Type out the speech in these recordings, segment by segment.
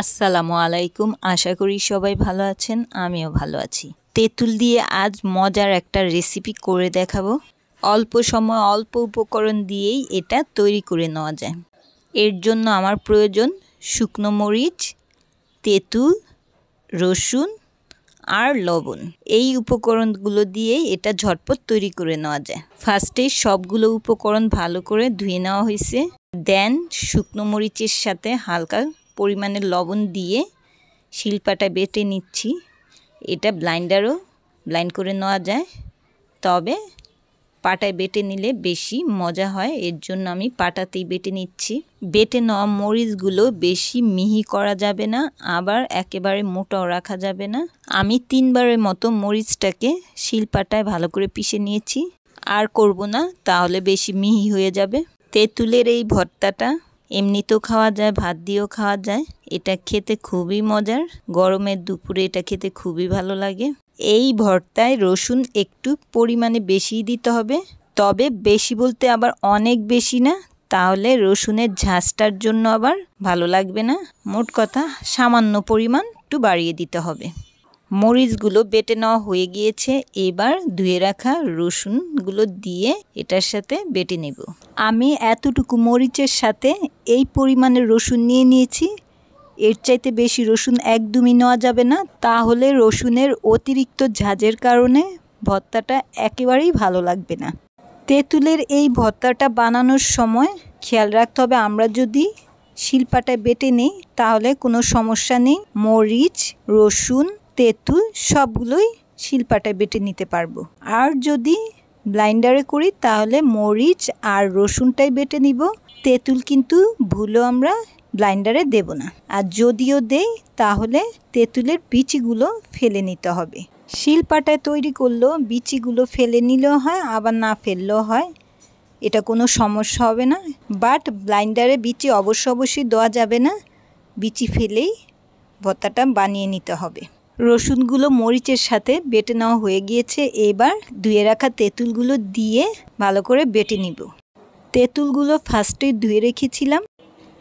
আসসালামু আলাইকুম। আশা করি সবাই ভালো আছেন, আমিও ভালো আছি। তেঁতুল দিয়ে আজ মজার একটা রেসিপি করে দেখাবো। অল্প সময় অল্প উপকরণ দিয়েই এটা তৈরি করে নেওয়া যায়। এর জন্য আমার প্রয়োজন শুকনো মরিচ, তেঁতুল, রসুন আর লবণ। এই উপকরণগুলো দিয়েই এটা ঝটপট তৈরি করে নেওয়া যায়। ফার্স্টে সবগুলো উপকরণ ভালো করে ধুয়ে নেওয়া হয়েছে। দেন শুকনো মরিচের সাথে হালকা পরিমাণে লবণ দিয়ে শিলপাটায় বেটে নিচ্ছি। এটা ব্লাইন্ডারও ব্লাইন্ড করে নেওয়া যায়, তবে পাটায় বেটে নিলে বেশি মজা হয়, এর জন্য আমি পাটাতেই বেটে নিচ্ছি। বেটে নেওয়া মরিচগুলো বেশি মিহি করা যাবে না, আবার একেবারে মোটাও রাখা যাবে না। আমি 3 বারের মতো মরিচটাকে শিলপাটায় ভালো করে পিষে নিয়েছি। আর করব না, তাহলে বেশি মিহি হয়ে যাবে। তেঁতুলের এই ভর্তাটা এমনিতেও খাওয়া যায়, ভাত দিয়েও খাওয়া যায়। এটা খেতে খুবই মজার, গরমের দুপুরে এটা খেতে খুবই ভালো লাগে। এই ভর্তায় রসুন একটু পরিমাণে বেশি দিতে হবে, তবে বেশি বলতে আবার অনেক বেশি না, তাহলে রসুনের ঝাঁজটার জন্য আবার ভালো লাগবে না। মোট কথা সামান্য পরিমাণ একটু বাড়িয়ে দিতে হবে। মরিচগুলো বেটে নেওয়া হয়ে গিয়েছে, এবার ধুয়ে রাখা রসুনগুলো দিয়ে এটার সাথে বেটে নেব। আমি এতটুকু মরিচের সাথে এই পরিমাণের রসুন নিয়ে নিয়েছি। এর চাইতে বেশি রসুন একদমই নেওয়া যাবে না, তাহলে রসুনের অতিরিক্ত ঝাঁজের কারণে ভর্তাটা একেবারেই ভালো লাগবে না। তেঁতুলের এই ভর্তাটা বানানোর সময় খেয়াল রাখতে হবে, আমরা যদি শিলপাটায় বেটে নিই তাহলে কোনো সমস্যা নেই। মরিচ, রসুন, তেঁতুল সবগুলোই শিলপাটায় বেটে নিতে পারবো। আর যদি ব্লাইন্ডারে করি তাহলে মরিচ আর রসুনটাই বেটে নিব। তেঁতুল কিন্তু ভুলেও আমরা ব্লাইন্ডারে দেব না, আর যদিও দেই তাহলে তেঁতুলের বিচিগুলো ফেলে নিতে হবে। শিলপাটায় তৈরি করলেও বিচিগুলো ফেলে নিলেও হয়, আবার না ফেললেও হয়, এটা কোনো সমস্যা হবে না। বাট ব্লাইন্ডারে বিচি অবশ্যই দেওয়া যাবে না, বিচি ফেলেই ভর্তাটা বানিয়ে নিতে হবে। রসুনগুলো মরিচের সাথে বেটে নেওয়া হয়ে গিয়েছে, এবার ধুয়ে রাখা তেঁতুলগুলো দিয়ে ভালো করে বেটে নিব। তেঁতুলগুলো ফার্স্টে ধুয়ে রেখেছিলাম,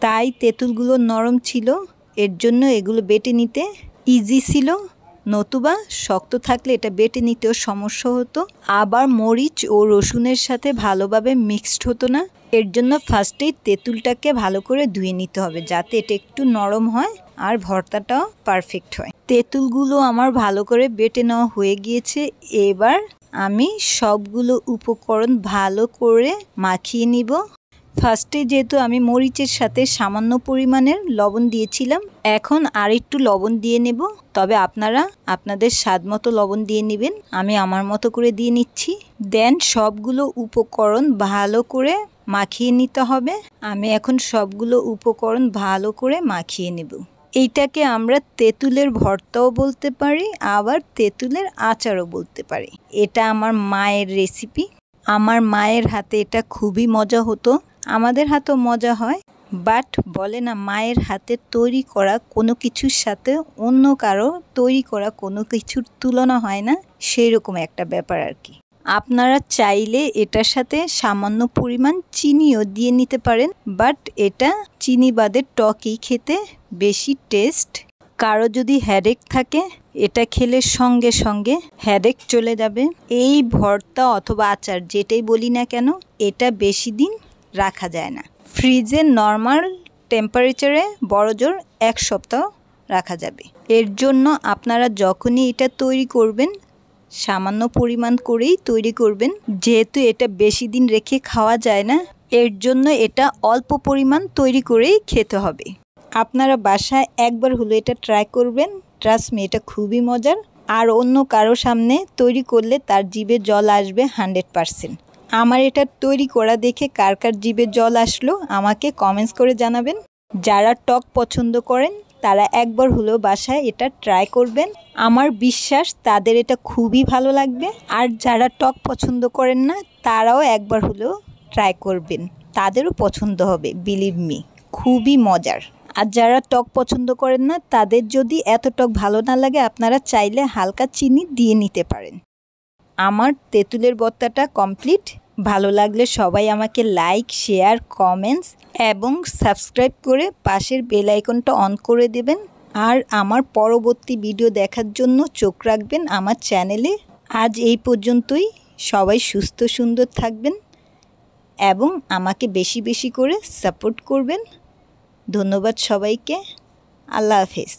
তাই তেঁতুলগুলো নরম ছিল, এর জন্য এগুলো বেটে নিতে ইজি ছিল। নতুবা শক্ত থাকলে এটা বেটে নিতেও সমস্যা হতো, আবার মরিচ ও রসুনের সাথে ভালোভাবে মিক্সড হতো না। এর জন্য ফার্স্টেই তেঁতুলটাকে ভালো করে ধুয়ে নিতে হবে, যাতে এটা একটু নরম হয় আর ভর্তাটাও পারফেক্ট হয়। তেঁতুলগুলো আমার ভালো করে বেটে নেওয়া হয়ে গিয়েছে, এবার আমি সবগুলো উপকরণ ভালো করে মাখিয়ে নিব। ফার্স্টে যেহেতু আমি মরিচের সাথে সামান্য পরিমাণের লবণ দিয়েছিলাম, এখন আর একটু লবণ দিয়ে নেব, তবে আপনারা আপনাদের স্বাদ মতো লবণ দিয়ে নেবেন। আমি আমার মতো করে দিয়ে নিচ্ছি। দেন সবগুলো উপকরণ ভালো করে মাখিয়ে নিতে হবে। আমি এখন সবগুলো উপকরণ ভালো করে মাখিয়ে নেব। এইটাকে আমরা তেঁতুলের ভর্তাও বলতে পারি, আবার তেঁতুলের আচারও বলতে পারি। এটা আমার মায়ের রেসিপি। আমার মায়ের হাতে এটা খুবই মজা হতো, আমাদের হাতেও মজা হয়, বাট বলে না মায়ের হাতে তৈরি করা কোনো কিছুর সাথে অন্য কারো তৈরি করা কোনো কিছুর তুলনা হয় না, সেই রকম একটা ব্যাপার আর কি। আপনারা চাইলে এটার সাথে সামান্য পরিমাণ চিনিও দিয়ে নিতে পারেন, বাট এটা চিনি বাদে টকই খেতে বেশি টেস্ট। কারো যদি হেডেক থাকে, এটা খেলে সঙ্গে সঙ্গে হেডেক চলে যাবে। এই ভর্তা অথবা আচার যেটাই বলি না কেন, এটা বেশি দিন রাখা যায় না। ফ্রিজে নর্মাল টেম্পারেচারে বড়জোর 1 সপ্তাহ রাখা যাবে। এর জন্য আপনারা যখনই এটা তৈরি করবেন সামান্য পরিমাণ করেই তৈরি করবেন, যেহেতু এটা বেশি দিন রেখে খাওয়া যায় না, এর জন্য এটা অল্প পরিমাণ তৈরি করেই খেতে হবে। আপনারা বাসায় একবার হলো এটা ট্রাই করবেন, ট্রাস্ট মি, এটা খুবই মজার। আর অন্য কারো সামনে তৈরি করলে তার জিভে জল আসবে 100%। আমার এটা তৈরি করা দেখে কার কার জিভে জল আসলো আমাকে কমেন্টস করে জানাবেন। যারা টক পছন্দ করেন তারা একবার হলেও বাসায় এটা ট্রাই করবেন, আমার বিশ্বাস তাদের এটা খুবই ভালো লাগবে। আর যারা টক পছন্দ করেন না তারাও একবার হলেও ট্রাই করবেন, তাদেরও পছন্দ হবে, বিলিভ মি, খুবই মজার। আর যারা টক পছন্দ করেন না তাদের যদি এত টক ভালো না লাগে, আপনারা চাইলে হালকা চিনি দিয়ে নিতে পারেন। আমার তেঁতুলের ভর্তাটা কমপ্লিট, ভালো লাগলে সবাই আমাকে লাইক, শেয়ার, কমেন্টস এবং সাবস্ক্রাইব করে পাশের বেল আইকনটা অন করে দেবেন। আর আমার পরবর্তী ভিডিও দেখার জন্য চোখ রাখবেন আমার চ্যানেলে। আজ এই পর্যন্তই। সবাই সুস্থ সুন্দর থাকবেন এবং আমাকে বেশি বেশি করে সাপোর্ট করবেন। ধন্যবাদ সবাইকে। আল্লাহ হাফেজ।